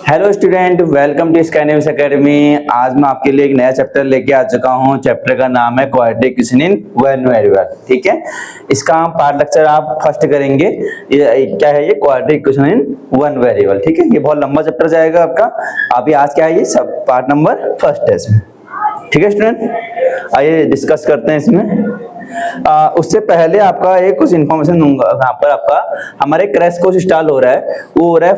Hello student, welcome to Skynavis academy. आज मैं आपके लिए एक नया चैप्टर लेके आ चुका हूँ। चैप्टर का नाम है quadratic equation in one variable. ठीक है, इसका हम पार्ट लेक्चर आप फर्स्ट करेंगे। ये क्या है? ये quadratic equation in one variable. ठीक है, ये बहुत लंबा चैप्टर जाएगा आपका। अभी आज क्या है? ये सब पार्ट नंबर फर्स्ट है इसमें। ठीक है स्टूडेंट, आइए डिस्कस करते हैं इसमें। उससे पहले आपका एक कुछ इन्फॉर्मेशन दूंगा। यहाँ पर आपका हमारे क्रैश कोर्स स्टार्ट हो रहा है, वो हो रहा है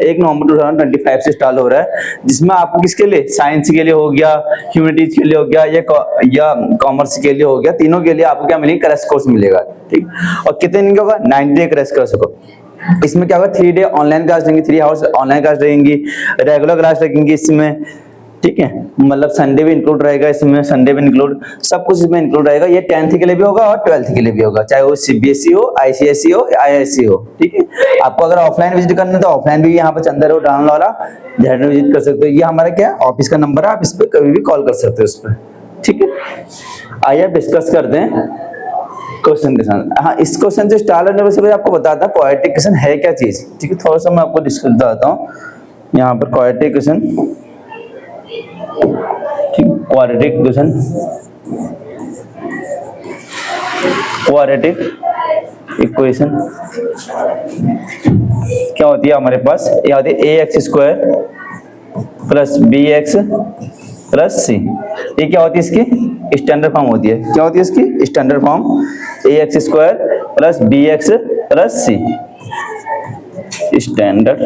1 नवंबर 2025 से स्टार्ट हो रहा है, जिसमें आपको किसके लिए? साइंस के लिए हो गया, ह्यूमैनिटीज के लिए हो गया, या कॉमर्स के लिए हो गया। तीनों के लिए आपको क्या मिलेगा? क्रैश कोर्स मिलेगा। ठीक, और कितने दिन का होगा? 90 डे क्रैश कोर्स होगा। इसमें क्या होगा? 3 डे ऑनलाइन क्लास रहेंगी, 3 आवर्स ऑनलाइन क्लास रहेंगी, रेगुलर क्लास रहेंगी इसमें। ठीक है, मतलब संडे भी इंक्लूड रहेगा इसमें, संडे भी इंक्लूड, सब कुछ इसमें इंक्लूड रहेगा। ये 10th के लिए भी होगा और 12th के लिए भी होगा, चाहे वो सीबीएसई हो, आईसीएसई हो, आईआईएससी हो। ठीक है, आपको अगर ऑफलाइन विजिट करना है तो ऑफलाइन भी यहाँ पर चंदर रोड टाउन वाला में विजिट कर सकते हो। ये हमारा क्या है? ऑफिस का नंबर है, आप इस पर कभी भी कॉल कर सकते हो इस पर। ठीक है, आइए डिस्कस करते हैं क्वेश्चन के साथ। हाँ, इस क्वेश्चन से स्टार्ट करने से आपको बताता क्वाड्रेटिक इक्वेशन है क्या चीज। ठीक है, थोड़ा सा मैं आपको डिस्कस बताता हूँ। यहाँ पर quadratic equation, quadratic equation, quadratic equation क्या होती है हमारे पास? ये होती है ax² plus bx plus c। ये क्या होती है? इसकी स्टैंडर्ड फॉर्म होती है। क्या होती है इसकी standard form? ax² plus bx plus c, standard.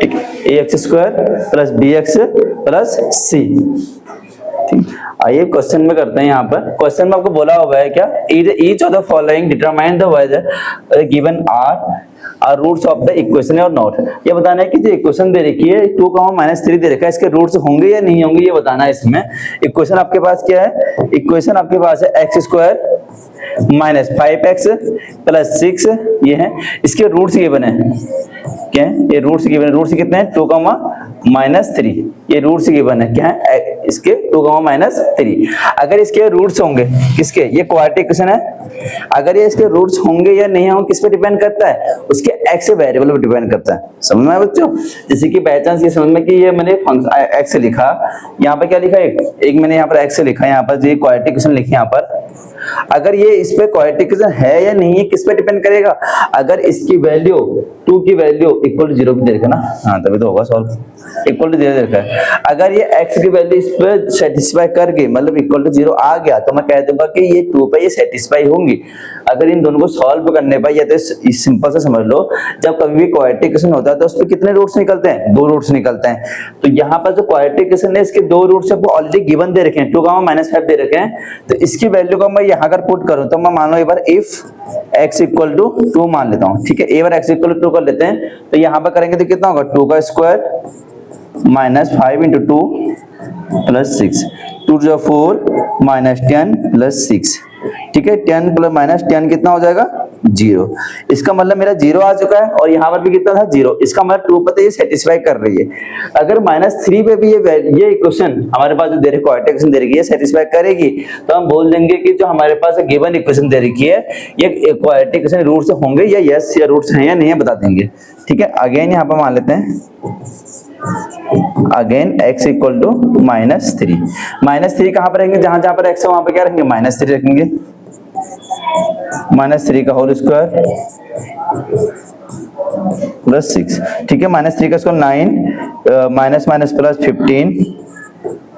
ठीक है, ax² plus bx plus c। ठीक, आइए क्वेश्चन में करते हैं। यहाँ पर क्वेश्चन में आपको बोला हुआ है क्या? Each of the following determine the whether given are roots of the equation और नॉट। ये बताना है कि जो इक्वेशन दे रखी है 2, -3 दे रखा है, इसके रूट्स होंगे या नहीं होंगे, ये बताना है इसमें। इक्वेशन आपके पास क्या है? इक्वेशन आपके पास है x² माइनस 5x प्लस 6, ये है। इसके रूट्स ये बने क्या है? ये रूट्स गिवन है। रूट्स कितने हैं? 2, -3। ये रूट्स गिवन है क्या है? इसके 2, -3। अगर इसके रूट्स होंगे किसके? ये क्वाड्रेटिक इक्वेशन है। अगर ये इसके रूट्स होंगे या नहीं होंगे किस पे डिपेंड करता है? उसके एक्स वेरिएबल पे डिपेंड करता है। समझ में आया बच्चों? जैसे कि बाय चांस ये समझ में कि ये मैंने फंक्शन एक्स लिखा, यहाँ पे क्या लिखा है? एक मैंने यहाँ पर एक्स लिखा, यहाँ पर ये क्वाड्रेटिक इक्वेशन लिखी यहाँ पर। अगर ये इस पे क्वाड्रेटिक इक्वेशन है या नहीं है किस पे डिपेंड करेगा? अगर इसकी वैल्यू 2 की वैल्यू इक्वल टू 0 दे रखा ना, हाँ तभी तो होगा सॉल्व। इक्वल टू 0 दे रखा है। अगर ये x की वैल्यू इस पे सेटिस्फाई करके मतलब इक्वल टू 0 आ गया तो मैं कह दूंगा कि ये 2 पे ये सेटिस्फाई होंगी। अगर इन दोनों को सॉल्व करने पर, या तो सिंपल से समझ लो, जब कभी भी क्वाड्रेटिक इक्वेशन होता है तो उसमें कितने रूट्स निकलते हैं? 2 रूट्स निकलते हैं। तो यहाँ पर जो क्वाड्रेटिक इक्वेशन है इसके 2 रूट्स आपको ऑलरेडी गिवन दे रखे हैं, 2, -5 दे रखे हैं। तो इसकी वैल्यू को मैं यहाँ अगर पुट करूं तो मैं मान लो एक बार इफ x इक्वल टू 2 मान लेता हूं। ठीक है, एक बार x इक्वल टू 2 कर लेते हैं तो यहाँ पर करेंगे तो कितना होगा? 2 का स्क्वायर माइनस 5 इंटू 2 प्लस 6, 2 जो 4 -10 प्लस 6। ठीक है, 10 प्लस -10 कितना हो जाएगा? 0। इसका मतलब मेरा 0 आ चुका है और यहाँ पर भी कितना था? 0। इसका मतलब 2 पर तो ये सेटिस्फाई कर रही है। अगर -3 पे भी ये इक्वेशन हमारे पास जो दे रखी क्वाड्रेटिक इक्वेशन दे रखी है सेटिस्फाई करेगी तो हम बोल देंगे कि जो हमारे पास गिवन इक्वेशन दे रखी है ये क्वाड्रेटिक इक्वेशन रूट्स होंगे या यस या रूट्स हैं या नहीं है बता देंगे। ठीक है, अगेन यहाँ पर मान लेते हैं, अगेन x इक्वल टू -3। -3 कहां पर रहेंगे? जहां जहां पर x है वहां पर क्या रखेंगे? -3 रखेंगे। -3 का होल स्क्वायर प्लस 6। ठीक है, -3 का स्क्वायर 9, माइनस माइनस प्लस 15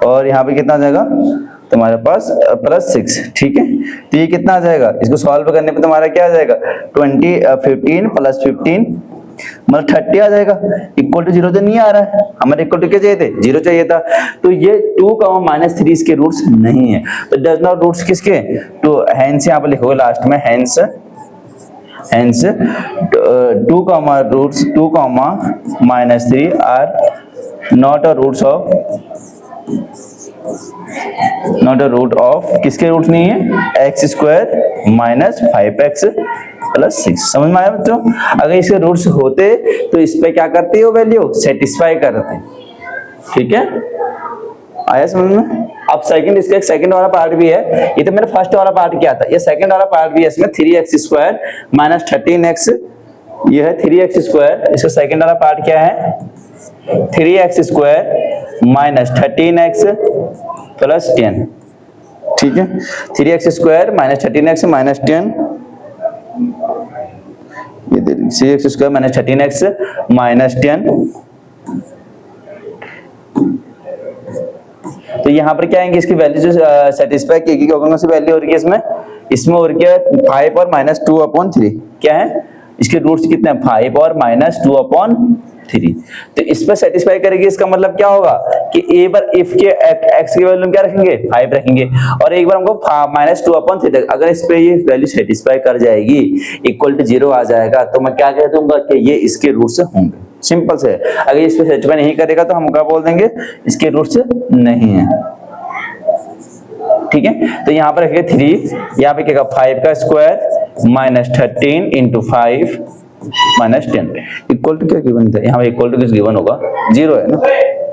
और यहाँ पे कितना आ जाएगा तुम्हारे पास? प्लस 6। ठीक है, तो ये कितना आ जाएगा? इसको सॉल्व करने पे तुम्हारा क्या आ जाएगा? 15 प्लस 15 मतलब 30 आ जाएगा। इक्वल टू 0 तो नहीं आ रहा है, हमारे इक्वल टू क्या चाहिए थे? 0 चाहिए था। तो ये 2, -3 इसके रूट्स नहीं है। तो डज नॉट रूट्स किसके? तो हेंस यहाँ पर लिखोगे लास्ट में, hence 2, roots 2, -3 are not a root of किसके रूट्स नहीं है? x² minus 5x plus 6। समझ में आया बच्चों? अगर इसके रूट्स होते तो इस पे क्या करती है? वैल्यू सेटिस्फाई करते। ठीक है, आया समझ में? अब सेकंड, इसका एक सेकंड वाला पार्ट भी है। ये तो मैंने फर्स्ट वाला पार्ट किया था, ये सेकंड वाला पार्ट भी है। इसमें 3x² माइनस 13x ये है 3x², इसका सेकंड वाला पार्ट क्या है 3x² माइनस 13x प्लस 10, ठीक है 3x² माइनस 13x माइनस 10, ये दे 3x² माइनस 13x माइनस 10। तो यहाँ पर क्या आएंगे इसकी वैल्यू जो सेटिस्फाई की कौन सी वैल्यू हो रही है इसमें हो रही है 5 और माइनस 2/3, क्या है इसके रूट्स कितने हैं 5 और माइनस 2/3। तो इस पर सेटिस्फाई करेगी, इसका मतलब क्या होगा कि एक बार इफ के x की वैल्यू क्या रखेंगे 5 रखेंगे और एक बार हमको माइनस 2/3, अगर इस पे ये वैल्यू सेटिस्फाई कर जाएगी इक्वल टू 0 आ जाएगा तो मैं क्या कह दूंगा कि ये इसके रूट्स होंगे। सिंपल से, अगर इस पे सेटिस्फाई नहीं करेगा तो हम क्या बोल देंगे इसके रूट्स नहीं है, ठीक है। तो यहाँ पर रखिए 3, यहाँ पे क्या 5 का square minus 13 into 5 minus 10 equal to क्या गिवन था, यहाँ पे इक्वल टू किस गिवन होगा 0 है ना,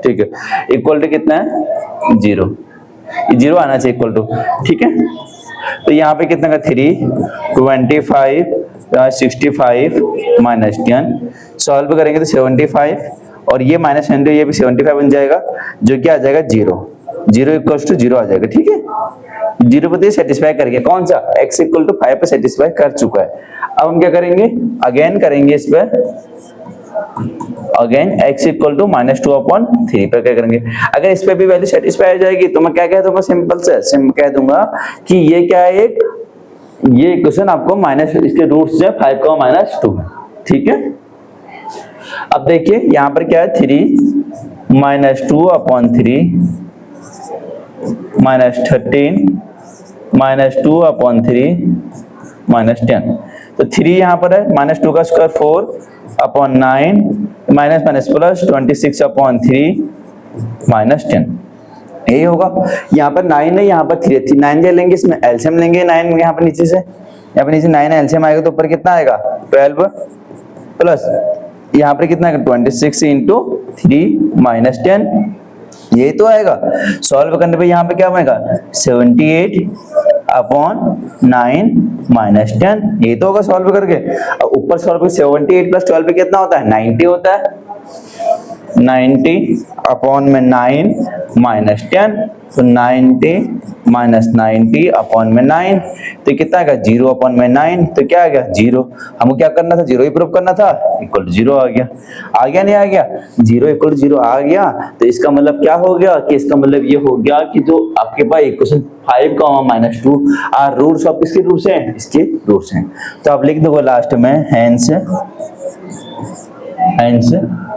ठीक है इक्वल टू कितना है 0, ये 0 आना चाहिए इक्वल टू, ठीक है। तो यहाँ पे कितना का 3 25 65 माइनस 10 सॉल्व करेंगे तो 75 और ये माइनस 100 ये भी 75 बन जाएगा जो क्या आ जाएगा 0 इक्वल्स टू 0 आ जाएगा, ठीक है 0 पर सेटिस्फाई करके कौन सा x इक्वल टू 5 पे सेटिस्फाई कर चुका है। अब हम क्या करेंगे अगेन करेंगे इस पे, again x equal to minus 2/3 पर क्या करेंगे, अगर इस पे भी वैल्यू सेटिस्फाई हो जाएगी तो मैं क्या कह दूंगा सिंपल से कह दूंगा कि ये क्या है ये इक्वेशन आपको माइनस इसके रूट्स से 5 का माइनस 2 है, ठीक है। अब देखिए यहाँ पर क्या है 3 माइनस 2/3 माइनस 13 माइनस 2/3 माइनस 10, तो 3 यहाँ पर है माइनस 2 का square 4/9 minus minus plus 26/3 minus 10, यही होगा। यहाँ पर 9 है यहाँ पर 3 है, 9 ले लेंगे इसमें एलसीएम लेंगे 9 यहाँ पर नीचे से, यहाँ पर नीचे 9 एलसीएम आएगा तो ऊपर कितना आएगा 12 प्लस यहाँ पर कितना आएगा 26 इंटू 3 माइनस 10, यही तो आएगा। सॉल्व करने पे यहाँ पे क्या बनेगा 78/9 माइनस 10, ये तो होगा सॉल्व करके। अब ऊपर सॉल्व करके 78 प्लस 12 पे कितना होता है 90 होता है, 90/9 माइनस 10, तो 90 माइनस 90/9 तो कितना आएगा 0/9, तो क्या आ गया 0, हमको क्या करना था 0 ही प्रूव करना था, इक्वल टू 0 आ गया नहीं आ गया 0 इक्वल टू 0 आ गया। तो इसका मतलब क्या हो गया कि इसका मतलब ये हो गया कि जो आपके पास इक्वेशन 5 का माइनस 2 आर रूट्स ऑफ किसके रूट्स हैं इसके रूट्स हैं। तो आप लिख दो लास्ट में हेंस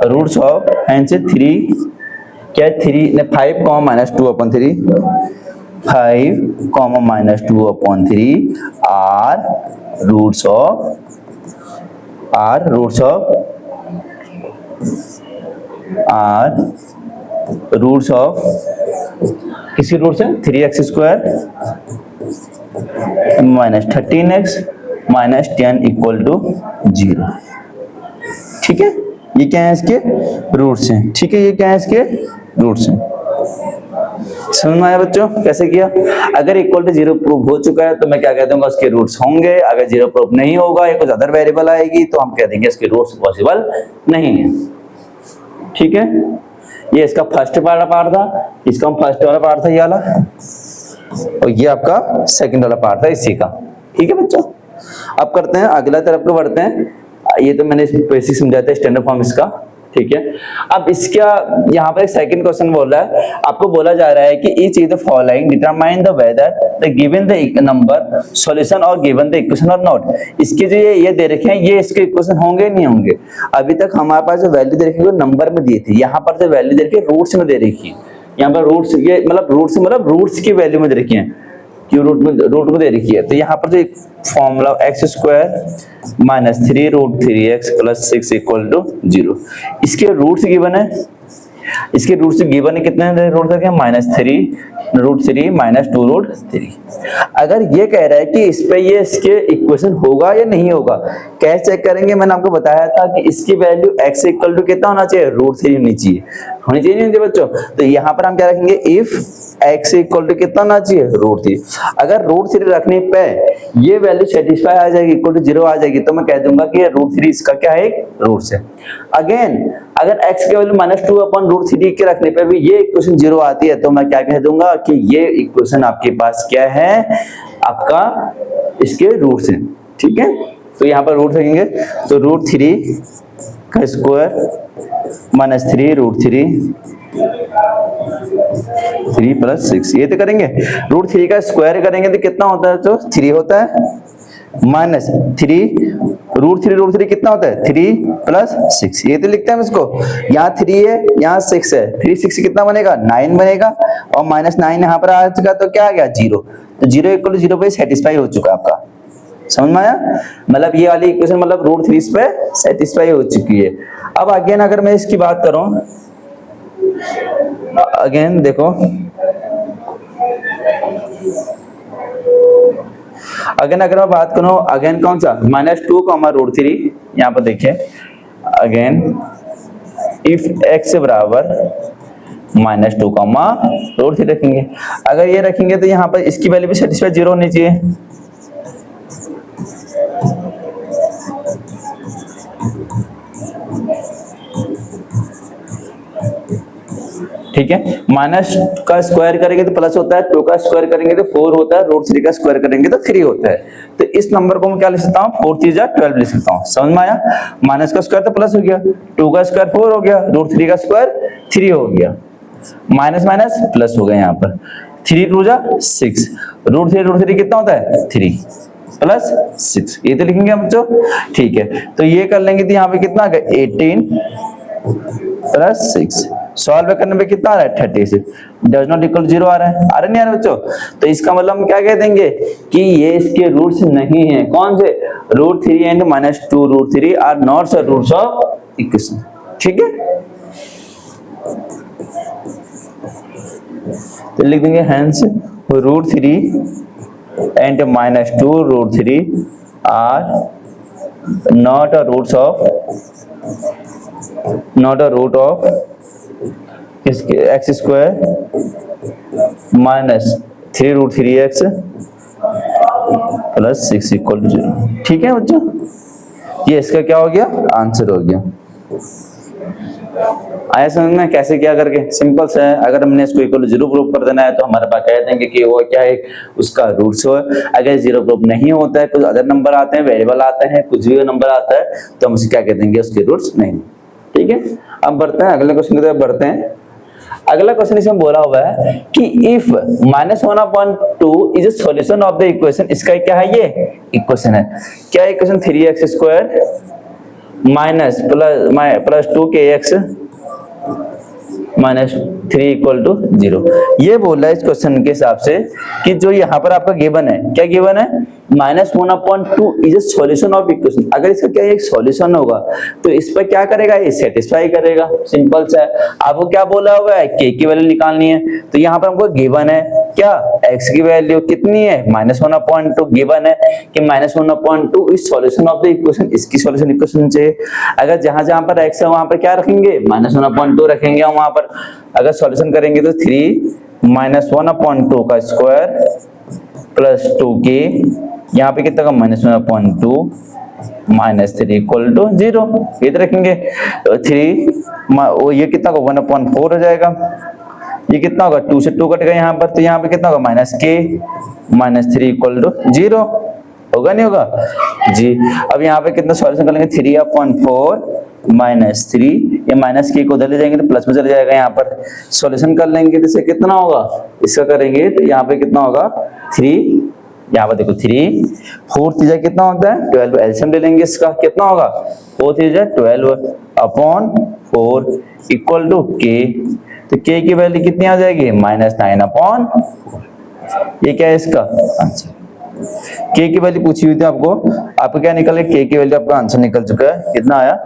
रूट्स ऑफ हेंस 3 क्या 3 5 comma minus 2/3 5 comma minus 2/3 are roots of किसके रूट्स हैं 3x² minus 13x minus 10 equal to 0, ठीक है। ये क्या है इसके रूट्स हैं, ठीक है ये क्या है इसके रूट्स हैं। समझ में आया बच्चों कैसे किया। अगर इक्वल टू 0 प्रूव हो चुका है तो मैं क्या कह दूंगा उसके रूट्स होंगे, अगर 0 प्रूव नहीं होगा या कुछ अदर वेरिएबल आएगी तो हम कह देंगे इसके रूट्स पॉसिबल नहीं है, ठीक है। ये इसका फर्स्ट वाला पार्ट था, इसका फर्स्ट वाला पार्ट था ये वाला, और ये आपका सेकंड वाला पार्ट था इसी का, ठीक है बच्चों। अब करते हैं अगला तरफ को बढ़ते हैं, ये तो मैंने बेसिक समझाया था स्टैंडर्ड फॉर्म इसका, ठीक है। अब इसका यहाँ पर एक सेकंड क्वेश्चन बोल रहा है, आपको बोला जा रहा है कि each is the following determine the whether the given the number solution और गिवन द इक्वेशन और नॉट। इसके जो ये दे रखे हैं ये इसके इक्वेशन होंगे नहीं होंगे। अभी तक हमारे पास जो वैल्यू दे रखी है वो नंबर में दी थी, यहाँ पर जो वैल्यू दे रखी है रूट्स में दे रखी है। यहाँ पर रूट्स ये मतलब रूट्स की वैल्यू में दे रखी है कि रूट में दे रखी है। तो यहाँ पर जो formula x² minus 3 √3x plus 6 equal to 0, इसके रूट्स गिवन है इसके रूट से गिवन है कितने रूट तक है, -3 माइनस 2 रूट 3। अगर ये कह रहा है कि इस पे ये इसके इक्वेशन होगा या नहीं होगा, कैसे चेक करेंगे, मैंने आपको बताया था कि इसकी वैल्यू x इक्वल टू कितना होना चाहिए, √3 होनी चाहिए, नहीं बच्चों। तो यहाँ पर हम क्या रखेंगे, इफ x इक्वल टू कितना होना चाहिए, √3। अगर √3 रखने पे ये वैल्यू सेटिस्फाई आ जाएगी, इक्वल टू 0 आ जाएगी, तो मैं कह दूंगा कि √3 इसका क्या है, रूट है। अगेन अगर x की वैल्यू -2/√3 के रखने पे भी ये इक्वेशन 0 आती है, तो मैं क्या कह दूंगा कि ये इक्वेशन आपके पास क्या है, आपका इसके रूट्स हैं, ठीक है। तो यहाँ पर रूट रखेंगे, तो √3 का स्क्वायर -3 √3 3 + 6, ये तो करेंगे। √3 का स्क्वायर करेंगे तो कितना होता है, तो 3 होता है, -3 √3 कितना होता है, 3 + 6, ये तो लिखते हैं इसको। यहाँ 3 है, यहाँ 6 है, 3 6 कितना बनेगा, 9 बनेगा, और -9 यहाँ पर आ चुका, तो क्या आ गया, 0। तो 0 इक्वल टू 0 पे सेटिस्फाई हो चुका आपका, समझ में आया। मतलब ये वाली इक्वेशन मतलब √3 इस पे सेटिस्फाई हो चुकी है। अब अगेन अगर मैं इसकी बात करूं, अगेन देखो, अगेन अगर मैं बात करूं, अगेन कौन सा, -2 √3, यहाँ पर देखिए, अगेन इफ x बराबर -2 √3 रखेंगे। अगर ये रखेंगे तो यहाँ पर इसकी वैल्यू भी सेटिस्फाई 0 होनी चाहिए, ठीक है। माइनस का स्क्वायर करेंगे तो प्लस होता है, 2 का स्क्वायर करेंगे तो 4 होता है, √3 का स्क्वायर करेंगे तो 3 होता है। तो इस नंबर को मैं क्या लिख सकता हूँ, 4 3 जा 12 लिख सकता हूँ, समझ में आया। माइनस का स्क्वायर तो प्लस हो गया, 2 का स्क्वायर 4 हो गया, √3 का स्क्वायर 3 हो गया, माइनस माइनस प्लस हो गया, यहाँ पर 3 2 जा 6, √3 कितना होता है, 3 + 6, ये तो लिखेंगे हम बच्चों, ठीक है। तो ये कर लेंगे तो यहाँ पे कितना आ गया, 18 + 6, सॉल्व करने पे कितना आ रहा है, 36, डज नॉट इक्वल 0 आ रहा है, आ रहा नहीं आ रहा बच्चों। तो इसका मतलब हम क्या कह देंगे कि ये इसके रूट्स नहीं है, कौन से, √3 and -2 √3 are not the roots of equation, ठीक है। तो लिख देंगे hence √3 and -2 √3 are not a roots of, not a root of इसके x² -3 √3x + 6 = 0, ठीक है बच्चों। ये इसका क्या हो गया, आंसर हो गया। आया समझ में कैसे क्या करके, सिंपल सा है। अगर हमने इसको इक्वल 0 प्रूव कर देना है तो हमारे पास कह देंगे कि वो क्या है, उसका रूट्स है। अगर 0 प्रूव नहीं होता है, कुछ अदर नंबर आते हैं, वेरिएबल आते हैं, कुछ भी नंबर आता है, तो हम उसे क्या कह देंगे, उसके रूट्स नहीं, ठीक है। अब बढ़ते हैं अगले क्वेश्चन की तरफ बढ़ते हैं। अगला क्वेश्चन इसमें बोला हुआ है कि if -1/2 is a solution of the equation, इसका क्या है, ये इक्वेशन है, क्या इक्वेशन, 3x² प्लस 2kx -3 = 0। ये बोल रहा है इस क्वेश्चन के हिसाब से कि जो यहाँ पर आपका गिवन है, क्या गिवन है, -1/2 is a solution of equation. अगर इसका क्या एक सॉल्यूशन होगा तो इस पर क्या करेगा, ये सेटिस्फाई करेगा, सिंपल सा है। आपको क्या बोला हुआ है, k की वैल्यू निकालनी है, तो यहाँ पर हमको गिवन है क्या, x की वैल्यू कितनी है, -1/2 गिवन है कि -1/2 is solution of the equation, इसकी सॉल्यूशन इक्वेशन चाहिए। अगर जहां जहां पर x है वहां पर क्या रखेंगे, -1/2 रखेंगे, हम वहां पर अगर सॉल्यूशन करेंगे तो 3 -1/2 का स्क्वायर प्लस 2k, यहाँ पे कितना का, -1/2 -3 = 0, ये तो रखेंगे। 3 ये कितना का, 1/4 हो जाएगा, ये कितना होगा, 2 से 2 कटेगा यहाँ पर, तो यहाँ पे कितना होगा, -k -3 = 0, होगा नहीं होगा जी। अब यहाँ पे कितना सॉल्यूशन कर लेंगे, 3/4 -3, ये माइनस के को उधर ले जाएंगे तो प्लस में चले जाएगा, यहाँ पर सॉल्यूशन कर लेंगे तो इसे कितना होगा, इसका करेंगे तो यहाँ पे कितना होगा, 3, यहाँ पर देखो 3 4 3 कितना होता है, 12, एलसीएम ले लेंगे इसका, कितना होगा, 4 3 12/4 = k, तो k की वैल्यू कितनी आ जाएगी, -9/4, ये क्या है इसका आंसर। k की वैल्यू पूछी हुई थी आपको क्या निकल गया, k की वैल्यू आपका आंसर निकल चुका है, कितना आया,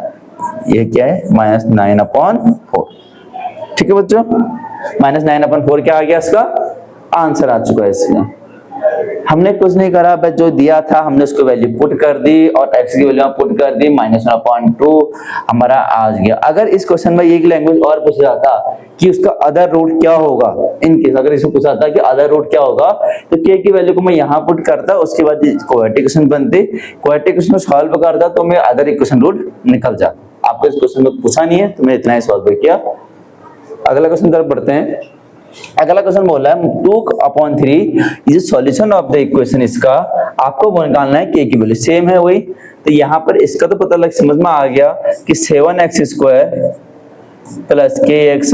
ये क्या है, -9/4, ठीक है बच्चों, -9/4 क्या आ गया इसका आंसर आ चुका है इसका। हमने कुछ नहीं करा, बस जो दिया था हमने उसको वैल्यू पुट कर दी और x की वैल्यू पुट कर दी, -1/2 हमारा आ गया। अगर इस क्वेश्चन में एक लैंग्वेज और पूछा जाता कि उसका अदर रूट क्या होगा, इन केस अगर इसको पूछा जाता कि अदर रूट क्या होगा, तो k की वैल्यू को मैं यहाँ पुट करता, उसके बाद क्वाड्रेटिक इक्वेशन बनती, क्वाड्रेटिक इक्वेशन को सॉल्व करता तो मैं अदर इक्वेशन रूट निकल जाता। आपको इस क्वेश्चन में पूछा नहीं है तो मैं इतना ही सॉल्व किया। अगला क्वेश्चन तरफ बढ़ते हैं। अगला क्वेश्चन बोला है 2/3 is solution of the equation, इसका आपको निकालना है k की वैल्यू, सेम है वही। तो यहाँ पर इसका तो पता लग समझ में आ गया कि 7x² plus kx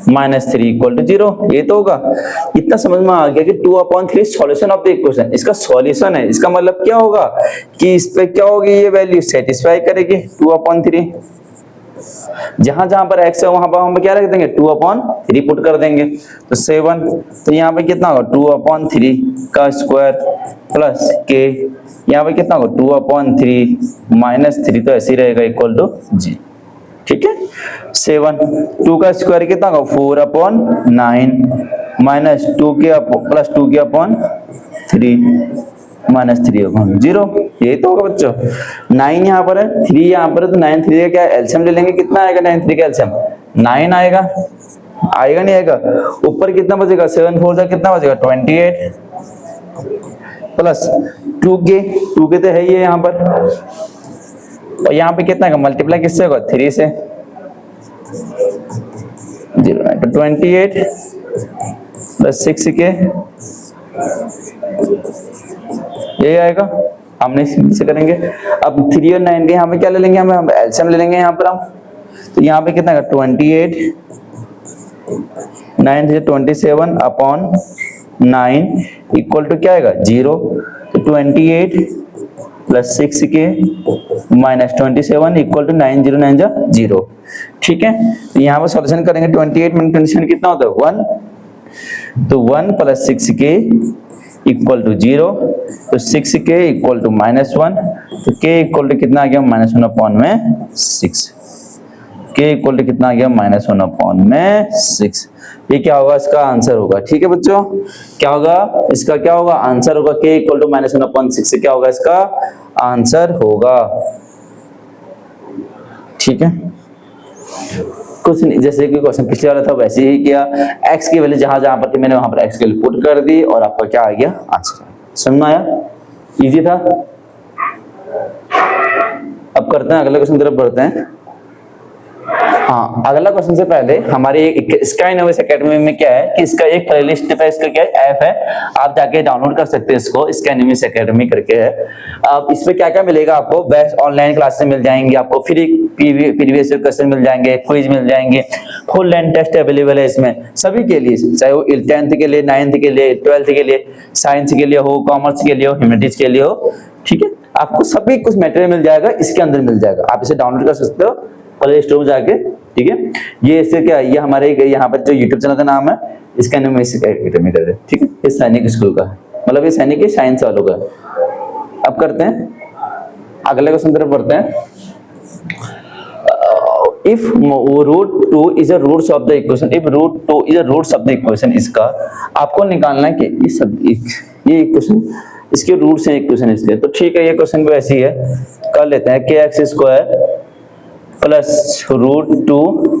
-3 equal to 0, ये तो होगा। इतना समझ में आ गया कि 2/3 सॉल्यूशन ऑफ द इक्वेशन, इसका सॉल्यूशन है, इसका मतलब क्या होगा कि इस पे क्या होगी, ये वैल्यू सेटिस्फाई करेगी 2/3। जहां जहां पर x है वहां पर हम क्या रख देंगे 2/3 पुट कर देंगे, तो 7, तो यहाँ पे कितना होगा 2/3 का स्क्वायर प्लस k, यहाँ पे कितना होगा 2/3 -3, तो ऐसे ही रहेगा इक्वल टू g। ठीक है, 7 2 का स्क्वायर कितना होगा 4/9 -2 के प्लस 2 के अपॉन 3 -3/0, यही तो होगा बच्चों। 9 यहाँ पर है, 3 यहाँ पर है, तो 9 3 का क्या एलसीएम ले लेंगे, कितना आएगा 9 3 का एलसीएम 9 आएगा, आएगा नहीं आएगा। ऊपर कितना बचेगा 7 4 जा कितना बचेगा 28 प्लस 2k तो है ही है यहाँ पर, और यहाँ पे कितना का मल्टीप्लाई किससे होगा 3 से, 0 तो 28 प्लस 6k ये आएगा। हमने से करेंगे अब 3 और 9 के यहाँ पे क्या ले लेंगे, हम एलसीएम ले लेंगे यहाँ पर हम, तो यहाँ पे कितना का 28 9 से 27 अपॉन 9 इक्वल टू क्या आएगा 0, तो 28 plus 6k minus 27 equal to 9 0 9 0। ठीक है, तो यहाँ पर सॉल्यूशन करेंगे 28 में 27 कितना होता है 1, तो 1 प्लस 6k इक्वल टू 0, तो 6k इक्वल टू -1, तो k इक्वल टू कितना आ गया -1/6, k इक्वल टू कितना आ गया -1/6। ये क्या होगा इसका आंसर होगा। ठीक है बच्चों, क्या होगा इसका, क्या होगा आंसर होगा k इक्वल टू -1/6 से क्या होगा इसका आंसर होगा। ठीक है, कुछ नहीं, जैसे कि क्वेश्चन पिछले वाला था वैसे ही किया, x की वैल्यू जहां जहां पर थी मैंने वहां पर x की वैल्यू पुट कर दी और आपका क्या आ गया आंसर। समझ में आया, इजी था। अब करते हैं अगले क्वेश्चन तरफ बढ़ते हैं। हाँ, अगला क्वेश्चन से पहले हमारी स्काई इनोवेस एकेडमी में क्या है कि इसका एक प्लेलिस्ट है, इसका क्या ऐप है, आप जाके डाउनलोड कर सकते हैं इसको, स्काई इनोवेस एकेडमी करके है। अब इसमें क्या क्या मिलेगा आपको, बेस्ट ऑनलाइन क्लासेस मिल जाएंगी, आपको फ्री प्रीवियस क्वेश्चन मिल जाएंगे, क्विज मिल जाएंगे, फुल लेंथ टेस्ट अवेलेबल है इसमें सभी के लिए, चाहे वो 10th के लिए, 9th के लिए, 12th के लिए, साइंस के लिए हो, कॉमर्स के लिए हो, ह्यूमैनिटीज के लिए हो। ठीक है, आपको सभी कुछ मटेरियल मिल जाएगा, इसके अंदर मिल जाएगा, आप इसे डाउनलोड कर सकते हो प्ले स्टोर में जाके। ठीक है, ये इससे क्या, ये हमारे यहाँ पर जो यूट्यूब चैनल का नाम है इसका नाम एकेडमी कर दे। ठीक है, ये सैनिक स्कूल का है, मतलब ये सैनिक साइंस वालों का है। अब करते हैं अगले क्वेश्चन तरफ बढ़ते हैं। If √2 is a roots of the equation, if √2 is a roots of the equation, इसका आपको निकालना है कि ये इक्वेशन इसके रूट्स हैं इक्वेशन इसके। तो ठीक है, ये क्वेश्चन भी ऐसी है, कर लेते हैं kx² प्लस √2,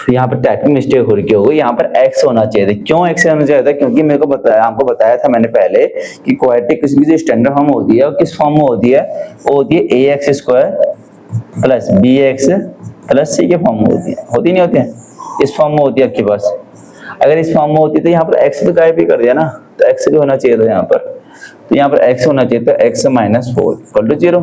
यहाँ पर टाइपिंग मिस्टेक हो रही होगी, यहाँ पर x होना चाहिए था। क्यों x होना चाहिए था, क्योंकि मेरे को बताया, आपको बताया था मैंने पहले कि क्वाड्रेटिक की जो स्टैंडर्ड फॉर्म होती है वो किस फॉर्म में होती है, वो होती है ax² plus bx plus c के फॉर्म में होती नहीं होती है, इस फॉर्म में होती है आपके पास। अगर इस फॉर्म में होती तो यहाँ पर x तो गायब ही कर दिया ना, तो x भी होना चाहिए था यहाँ पर, तो यहाँ पर x होना चाहिए, तो x -4 इक्वल टू 0।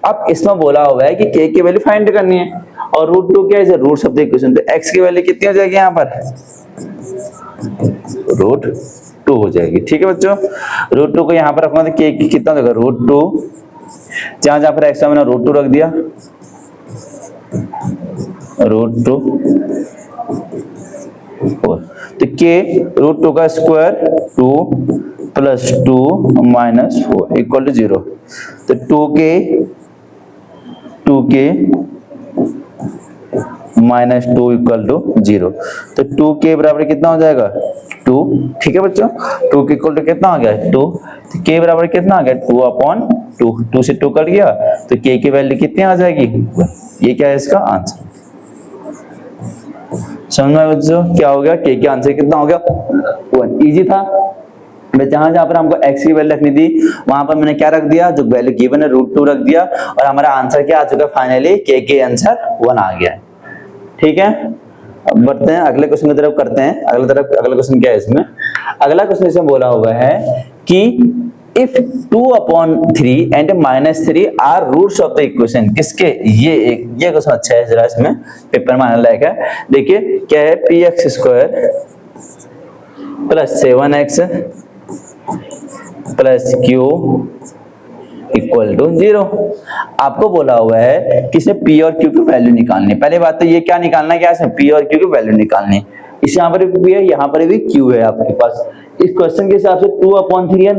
अब इसमें बोला हुआ है कि k की वैल्यू फाइंड करनी है और √2 क्या है, रूट्स ऑफ द इक्वेशन, तो x की वैल्यू कितनी हो जाएगी यहाँ पर √2 हो जाएगी। ठीक है बच्चों, √2 को यहाँ पर रखना, तो k कितना होगा √2, जहां जहां पर x मैंने √2 रख दिया, √2 तो k √2 का स्क्वायर 2 प्लस 2 -4 इक्वल टू 0, तो 2k माइनस 2 इक्वल टू 0। तो 2 के बराबर कितना हो जाएगा 2। ठीक है बच्चों, 2 के इक्वल टू कितना आ गया 2। तो के बराबर कितना आ गया 2/2। 2 से 2 कट गया तो के की वैल्यू कितनी आ जाएगी 1। ये क्या है इसका आंसर। समझ में आया बच्चों क्या हो गया, के आंसर कितना हो गया 1। इजी था। जहां जहां पर हमको x की वैल्यू रखनी थी वहां पर मैंने क्या रख दिया, जो वैल्यू गिवन है √2 रख दिया और हमारा आंसर क्या आ चुका है फाइनली के आंसर 1 आ गया। ठीक है, अब बढ़ते हैं अगले क्वेश्चन की तरफ करते हैं। अगला क्वेश्चन क्या है इसमें, अगला क्वेश्चन इसमें बोला हुआ है कि if 2/3 and -3 are roots of the equation, किसके, ये क्वेश्चन अच्छा है जरा, इसमें पेपर में आने लायक है। देखिए क्या है, px² + 7x + q equal to 0। आपको बोला हुआ है कि इसमें p और q की वैल्यू निकालनी। पहले बात तो ये क्या निकालना है, क्या इसमें p और q की वैल्यू निकालनी। इस यहाँ पर भी है, यहाँ पर भी q है आपके पास। इस क्वेश्चन के हिसाब से 2/3 और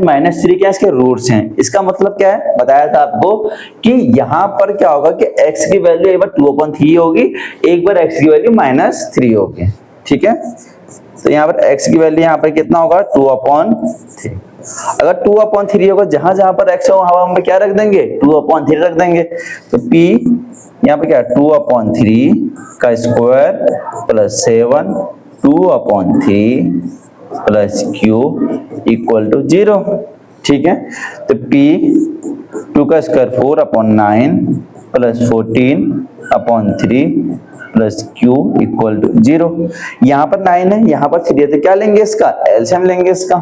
-3 क्या इसके रूट्स हैं। इसका मतलब क्या है, बताया था आपको कि यहाँ पर क्या होगा कि x की वैल्यू एक बार 2/3 होगी, एक बार x की वैल्यू -3 होगी। ठीक है, तो यहाँ पर x की वैल्यू यहाँ पर कितना होगा 2/3। अगर 2/3 होगा, जहां जहां पर x हो वहां पर क्या रख देंगे 2/3 रख देंगे। तो p यहाँ पर क्या 2/3 का स्क्वायर + 7 2/3 + q इक्वल टू 0। ठीक है, तो p 2 का स्क्वायर 4/9 + 14/3 + q इक्वल टू 0। यहाँ पर 9 है, यहाँ पर 3 है, तो क्या लेंगे इसका एलसीएम लेंगे इसका।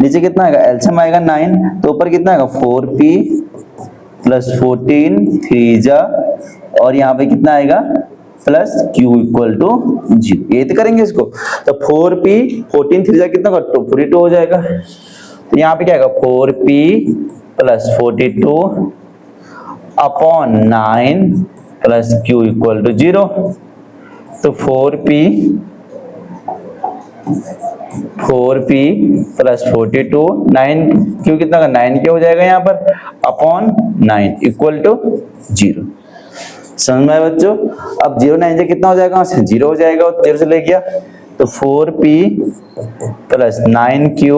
नीचे कितना आएगा, एलसीएम आएगा 9, तो ऊपर कितना आएगा 4p + 14 3 जा, और यहाँ पे कितना आएगा +q इक्वल टू 0। ये तो करेंगे इसको, तो 4p 14 3 जा कितना होगा 42 हो जाएगा। तो यहाँ पे क्या आएगा 4p + 42/9 + q इक्वल टू 0। तो 4p + 42 9q कितना का 9k हो जाएगा यहाँ पर /9 इक्वल टू 0। समझ में आया बच्चों। अब 0 9 से कितना हो जाएगा, 0 हो जाएगा, 0 से ले गया तो 4p + 9q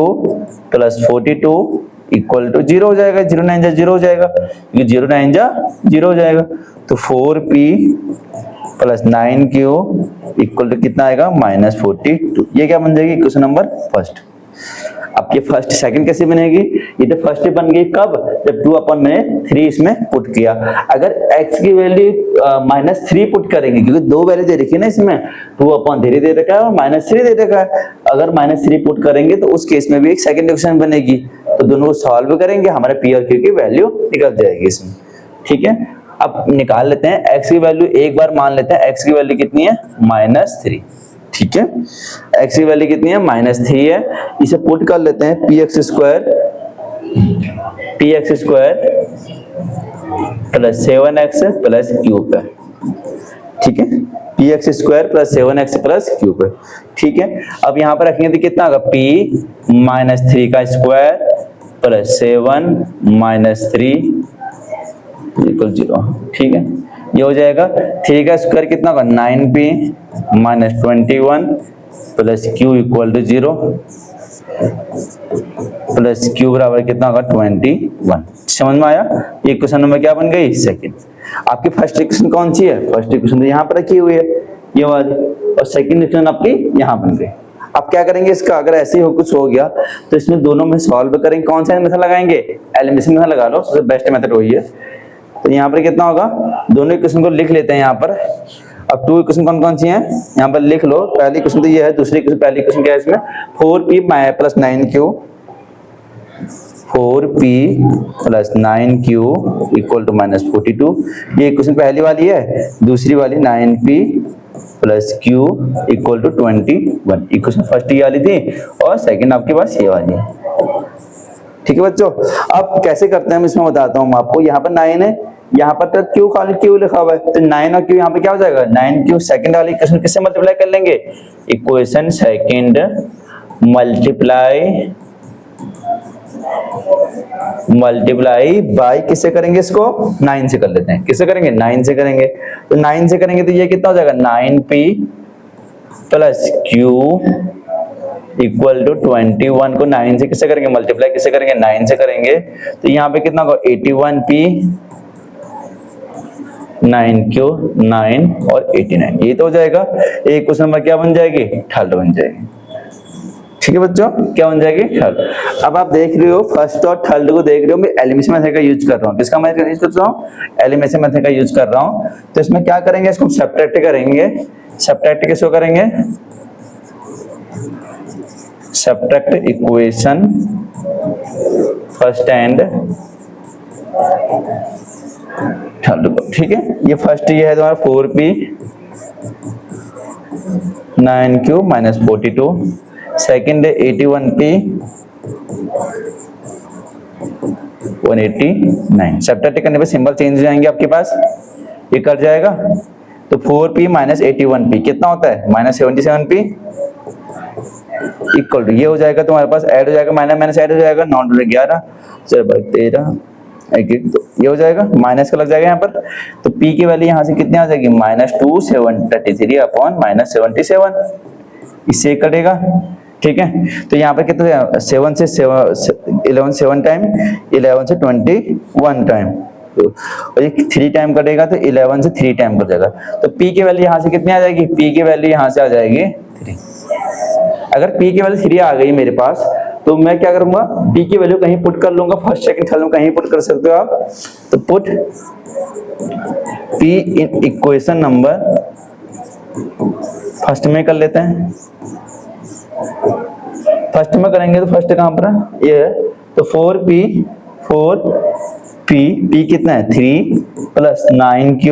+ 42 इक्वल टू 0 हो जाएगा। 0 9 जा 0 हो जाएगा, क्योंकि 0 9 जा 0 हो जाएगा। तो 4p + 9q इक्वल टू कितना आएगा -42। ये क्या बन जाएगी क्वेश्चन नंबर फर्स्ट। आपकी फर्स्ट सेकंड कैसे बनेगी, ये तो फर्स्ट बन गई कब, जब 2/3 इसमें पुट किया। अगर x की वैल्यू -3 पुट करेंगे, क्योंकि दो वैल्यू दे रखी है ना इसमें, 2/3 दे रखा है और -3 दे रखा है। अगर -3 पुट करेंगे तो उस केस में भी एक सेकंड इक्वेशन बनेगी, तो दोनों को सॉल्व करेंगे, हमारे p और q की वैल्यू निकल जाएगी इसमें। ठीक है, अब निकाल लेते हैं x की वैल्यू, एक बार मान लेते हैं x की वैल्यू कितनी है -3। ठीक है, x की वैल्यू कितनी है -3 है, इसे पुट कर लेते हैं px² + 7x + q पे। ठीक है, px² + 7x + q पे। ठीक है, अब यहाँ पर रखेंगे तो कितना होगा p -3 का स्क्वायर + 7 -3 इक्वल 0। ठीक है, ये हो जाएगा। 3 का स्क्वायर कितना होगा 9p -21 + q equal to 0 + q बराबर कितना होगा 21। समझ में आया। ये क्वेश्चन नंबर क्या बन गई सेकंड। आपकी फर्स्ट इक्वेशन कौन सी है, फर्स्ट इक्वेशन तो यहाँ पर रखी हुई है ये वाली, और सेकंड इक्वेशन आपकी यहाँ बन गई। अब क्या करेंगे इसका, अगर ऐसे ही हो कुछ हो गया तो इसमें दोनों में सॉल्व करेंगे। कौन सा मेथड लगाएंगे, एलिमिनेशन मेथड लगा लो, सबसे बेस्ट मेथड वही है। तो यहाँ पर कितना होगा, दोनों इक्वेशन को लिख लेते हैं यहाँ पर। अब 2 इक्वेशन कौन कौन सी हैं यहाँ पर लिख लो। पहली इक्वेशन तो ये है, दूसरी इक्वेशन, पहली इक्वेशन क्या है इसमें 4p + 9q 4p + 9q equal to -42। ये इक्वेशन पहली वाली है, दूसरी वाली 9p + q equal to 21। Equation first ये वाली थी और सेकंड आपके पास ये वाली है। ठीक है बच्चों, अब कैसे करते हैं हम इसमें बताता हूँ आपको। यहाँ पर 9 है, यहाँ पर तो q खाली q लिखा हुआ है, तो 9 और q यहाँ पे क्या हो जाएगा 9q। सेकंड वाली इक्वेशन किससे मल्टीप्लाई कर लेंगे, equation second multiply multiply by किससे करेंगे इसको, 9 से कर लेते हैं। किससे करेंगे, 9 से करेंगे। तो 9 से करेंगे तो ये कितना हो जाएगा, 9p plus q equal to 21 को 9 से किससे करेंगे, मल्टीप्लाई किससे करेंगे, 9 से करेंगे। तो यहाँ पे कितना होगा, 81p 9q 9 और 89, ये तो हो जाएगा। एक क्वेश्चन नंबर क्या बन जाएगी, थर्ड बन जाएगी। ठीक है बच्चों, क्या बन जाएगी, थर्ड। अब आप देख रहे हो फर्स्ट और थर्ड को देख रहे हो, मैं एलिमिनेशन मेथड का यूज कर रहा हूँ। किसका मेथड यूज कर रहा हूँ, एलिमिनेशन मेथड का यूज कर रहा हूँ। तो इसमें क्या करेंगे, इसको सब्ट्रैक्ट करेंगे। सब्ट्रैक्ट किसको करेंगे, subtract equation first and third को। ठीक है, ये फर्स्ट ये है तुम्हारा 4p 9q माइनस 42, सेकेंड है 81p 189। सब्ट्रैक्ट करने पे सिंबल चेंज हो जाएंगे आपके पास, ये कर जाएगा। तो 4p माइनस 81p कितना होता है, माइनस 77p इक्वल टू ये हो जाएगा तुम्हारे पास, ऐड हो जाएगा, माइनस माइनस ऐड हो जाएगा, 9 11 13 तो ये हो जाएगा, माइनस का लग जाएगा यहाँ पर। तो p की वैल्यू यहाँ से कितनी आ जाएगी, माइनस 233 अपॉन माइनस 77, इससे कटेगा। ठीक है, तो यहाँ पर कितना 7 से 11 7 टाइम, 11 से 21 टाइम, और ये 3 टाइम कटेगा तो 11 से 3 टाइम कट जाएगा। तो p की वैल्यू यहाँ से कितनी आ जाएगी, p की वैल्यू यहाँ से आ जाएगी 3। अगर p की वैल्यू 3 आ गई मेरे पास, तो मैं क्या करूंगा, p की वैल्यू कहीं पुट कर लूंगा, फर्स्ट सेकंड थर्ड में कहीं पुट कर सकते हो आप। तो put p in equation number first में कर लेते हैं। फर्स्ट में करेंगे तो फर्स्ट कहां पर है, ये है। तो 4p कितना है 3 प्लस 9q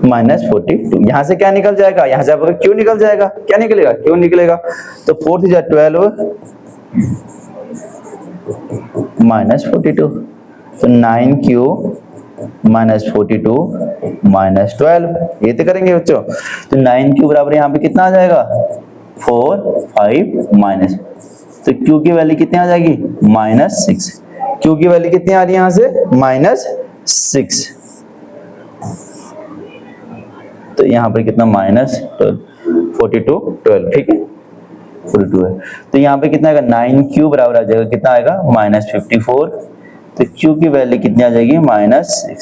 माइनस 42, यहाँ से क्या निकल जाएगा, यहाँ से आपका क्यू निकल जाएगा, क्या निकलेगा, क्यू निकलेगा। तो 4 से 12 माइनस 42, तो 9q माइनस 42 माइनस 12, ये तो करेंगे बच्चों। तो 9q बराबर यहाँ पे कितना आ जाएगा, 4 5 माइनस, तो q की वैल्यू कितनी आ जाएगी, माइनस 6। q की वैल्यू कितनी आ रही है यहाँ से, माइनस 6। तो यहाँ पर कितना, माइनस 42 12, ठीक है 42 है। तो यहाँ पे कितना आएगा, 9q बराबर आ जाएगा, कितना आएगा, माइनस 54। तो q की वैल्यू कितनी आ जाएगी, माइनस 6।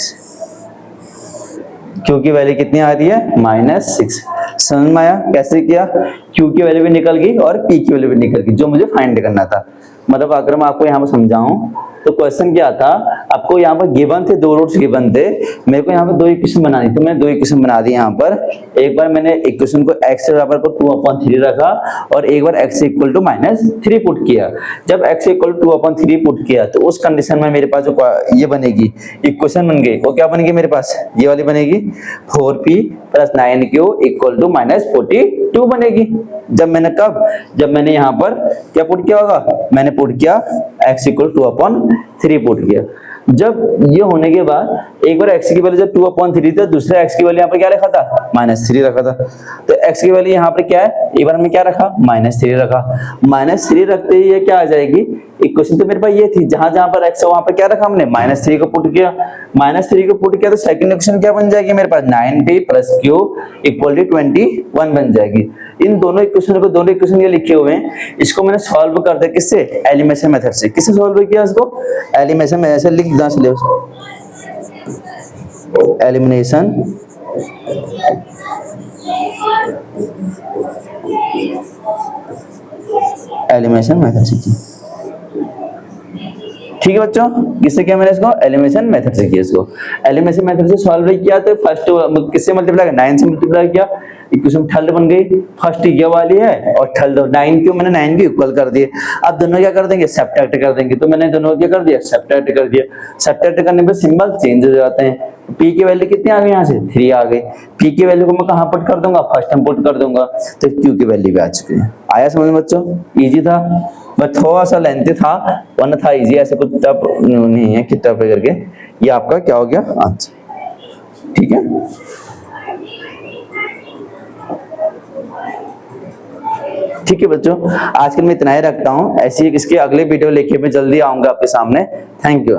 q की वैल्यू कितनी आ रही है, माइनस 6। समझ में आया कैसे किया, q की वैल्यू भी निकल गई और p की वैल्यू भी निकल गई, जो मुझे फाइंड करना था। मतलब अगर मैं आपको यहाँ पर समझाऊं तो क्वेश्चन क्या था, आपको यहाँ पर गिवन थे, 2 रूट्स गिवन थे, मेरे को यहाँ पर 2 इक्वेशन बनानी थी, मैंने 2 इक्वेशन बना दी यहाँ पर। एक बार मैंने इक्वेशन को x बराबर को 2/3 रखा और एक बार x इक्वल टू -3 पुट किया। जब x इक्वल टू 2/3 पुट किया तो उस कंडीशन में मेरे पास जो ये बनेगी इक्वेशन बन गई, वो क्या बनेगी मेरे पास, ये वाली बनेगी 4p plus 9q equal to -42 बनेगी। जब मैंने जब मैंने यहाँ पर क्या पुट किया होगा, मैंने पुट किया x इक्वल 2/3 पुट किया। जब ये होने के बाद एक बार x की वैल्यू जब 2/3 था, दूसरा x की वैल्यू यहाँ पर क्या रखा था, -3 रखा था। तो x की वैल्यू यहाँ पर क्या है, एक बार हमने क्या रखा, -3 रखा। -3 रखते ही ये क्या आ जाएगी, इक्वेशन तो मेरे पास ये थी, जहां जहां पर x है वहां पर क्या रखा हमने, -3 को पुट किया। -3 को पुट किया तो सेकंड इक्वेशन क्या बन जाएगी मेरे पास, 9p plus q equal to 21 बन जाएगी। इन दोनों इक्वेशन को, दोनों इक्वेशन ये लिखे हुए हैं, इसको मैंने सॉल्व कर दिया किससे, एलिमिनेशन मेथड से। किससे सॉल्व किया इसको, एलिमिनेशन मेथड से। लिख दो सिलेबस, एलिमिनेशन एलिमिनेशन मेथड से की। ठीक है बच्चों, किससे किया मैंने इसको, एलिमिनेशन मेथड से किया इसको। एलिमिनेशन मेथड से सॉल्व किया तो फर्स्ट किससे मल्टीप्लाई किया, 9 से मल्टीप्लाई किया, इक्वेशन थर्ड बन गई। फर्स्ट ये वाली है और थर्ड 9 क्यों, मैंने 9 भी इक्वल कर दिए। अब दोनों क्या कर देंगे, सब्ट्रैक्ट कर देंगे। तो मैंने दोनों क्या कर दिया, सब्ट्रैक्ट कर दिया। सब्ट्रैक्ट करने पे सिंबल चेंज हो जाते हैं। p की वैल्यू कितनी आ गई, यहाँ से 3 आ गई। p की वैल्यू को मैं कहाँ पुट कर दूंगा, फर्स्ट में पुट कर दूंगा, तो q की वैल्यू भी आ चुकी है। आया समझ में बच्चों, इजी था, बट थोड़ा सा लेंथी था, वरना था इजी, ऐसे कुछ टफ नहीं है कि टफ करके। ये आपका क्या हो गया आंसर, ठीक है। ठीक है बच्चों, आज के लिए मैं इतना ही रखता हूँ। ऐसी इसके अगले वीडियो लेके मैं जल्दी आऊंगा आपके सामने। Thank you.